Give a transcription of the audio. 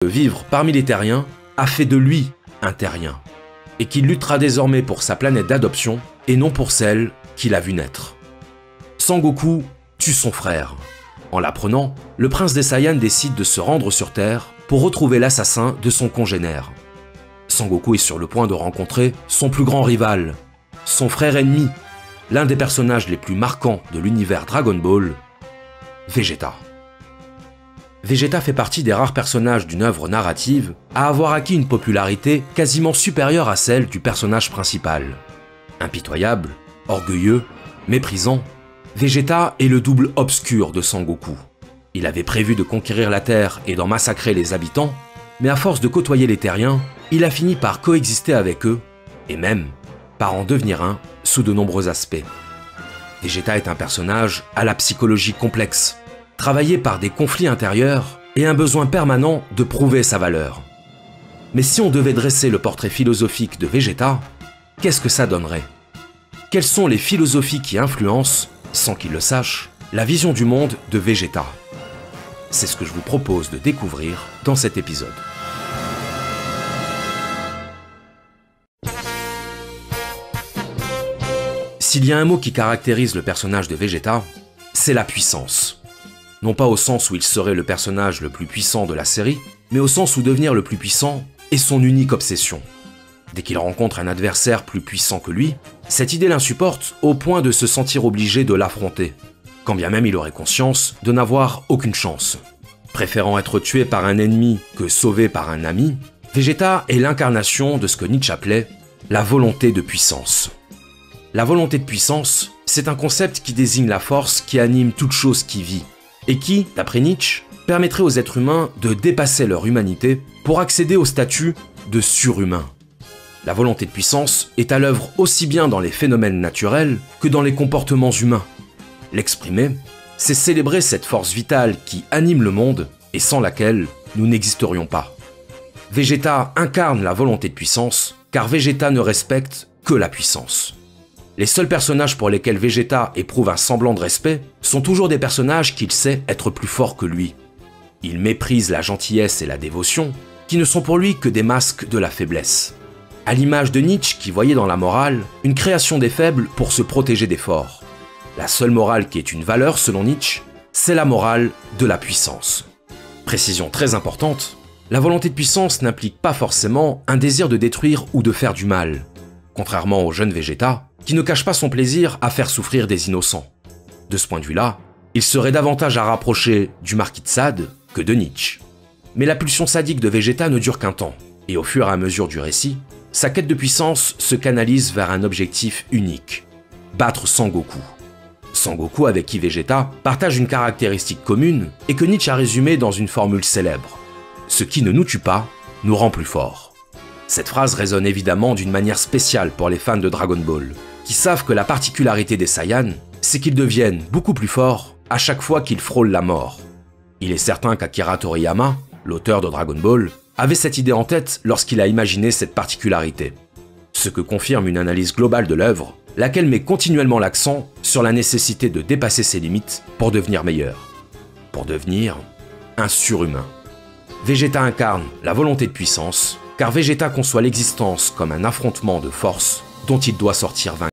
de vivre parmi les terriens a fait de lui un terrien, et qu'il luttera désormais pour sa planète d'adoption et non pour celle qu'il a vu naître. Sangoku tue son frère. En l'apprenant, le prince des Saiyans décide de se rendre sur Terre pour retrouver l'assassin de son congénère. Sangoku est sur le point de rencontrer son plus grand rival, son frère ennemi, l'un des personnages les plus marquants de l'univers Dragon Ball, Vegeta. Vegeta fait partie des rares personnages d'une œuvre narrative à avoir acquis une popularité quasiment supérieure à celle du personnage principal. Impitoyable, orgueilleux, méprisant, Vegeta est le double obscur de Sangoku. Il avait prévu de conquérir la Terre et d'en massacrer les habitants, mais à force de côtoyer les terriens, il a fini par coexister avec eux, et même par en devenir un sous de nombreux aspects. Vegeta est un personnage à la psychologie complexe, travaillé par des conflits intérieurs et un besoin permanent de prouver sa valeur. Mais si on devait dresser le portrait philosophique de Vegeta, qu'est-ce que ça donnerait? Quelles sont les philosophies qui influencent, sans qu'il le sache, la vision du monde de Vegeta? C'est ce que je vous propose de découvrir dans cet épisode. S'il y a un mot qui caractérise le personnage de Vegeta, c'est la puissance. Non pas au sens où il serait le personnage le plus puissant de la série, mais au sens où devenir le plus puissant est son unique obsession. Dès qu'il rencontre un adversaire plus puissant que lui, cette idée l'insupporte au point de se sentir obligé de l'affronter, quand bien même il aurait conscience de n'avoir aucune chance. Préférant être tué par un ennemi que sauvé par un ami, Vegeta est l'incarnation de ce que Nietzsche appelait la volonté de puissance. La volonté de puissance, c'est un concept qui désigne la force qui anime toute chose qui vit, et qui, d'après Nietzsche, permettrait aux êtres humains de dépasser leur humanité pour accéder au statut de surhumain. La volonté de puissance est à l'œuvre aussi bien dans les phénomènes naturels que dans les comportements humains. L'exprimer, c'est célébrer cette force vitale qui anime le monde et sans laquelle nous n'existerions pas. Vegeta incarne la volonté de puissance, car Vegeta ne respecte que la puissance. Les seuls personnages pour lesquels Vegeta éprouve un semblant de respect sont toujours des personnages qu'il sait être plus forts que lui. Il méprise la gentillesse et la dévotion, qui ne sont pour lui que des masques de la faiblesse. À l'image de Nietzsche qui voyait dans la morale une création des faibles pour se protéger des forts. La seule morale qui est une valeur selon Nietzsche, c'est la morale de la puissance. Précision très importante, la volonté de puissance n'implique pas forcément un désir de détruire ou de faire du mal, contrairement au jeune Vegeta, qui ne cache pas son plaisir à faire souffrir des innocents. De ce point de vue-là, il serait davantage à rapprocher du marquis de Sade que de Nietzsche. Mais la pulsion sadique de Vegeta ne dure qu'un temps, et au fur et à mesure du récit, sa quête de puissance se canalise vers un objectif unique, battre Sangoku. Sangoku avec qui Vegeta partage une caractéristique commune et que Nietzsche a résumée dans une formule célèbre. Ce qui ne nous tue pas nous rend plus forts. Cette phrase résonne évidemment d'une manière spéciale pour les fans de Dragon Ball, qui savent que la particularité des Saiyans, c'est qu'ils deviennent beaucoup plus forts à chaque fois qu'ils frôlent la mort. Il est certain qu'Akira Toriyama, l'auteur de Dragon Ball, avait cette idée en tête lorsqu'il a imaginé cette particularité. Ce que confirme une analyse globale de l'œuvre, laquelle met continuellement l'accent sur la nécessité de dépasser ses limites pour devenir meilleur. Pour devenir un surhumain. Vegeta incarne la volonté de puissance, car Vegeta conçoit l'existence comme un affrontement de forces dont il doit sortir vainqueur.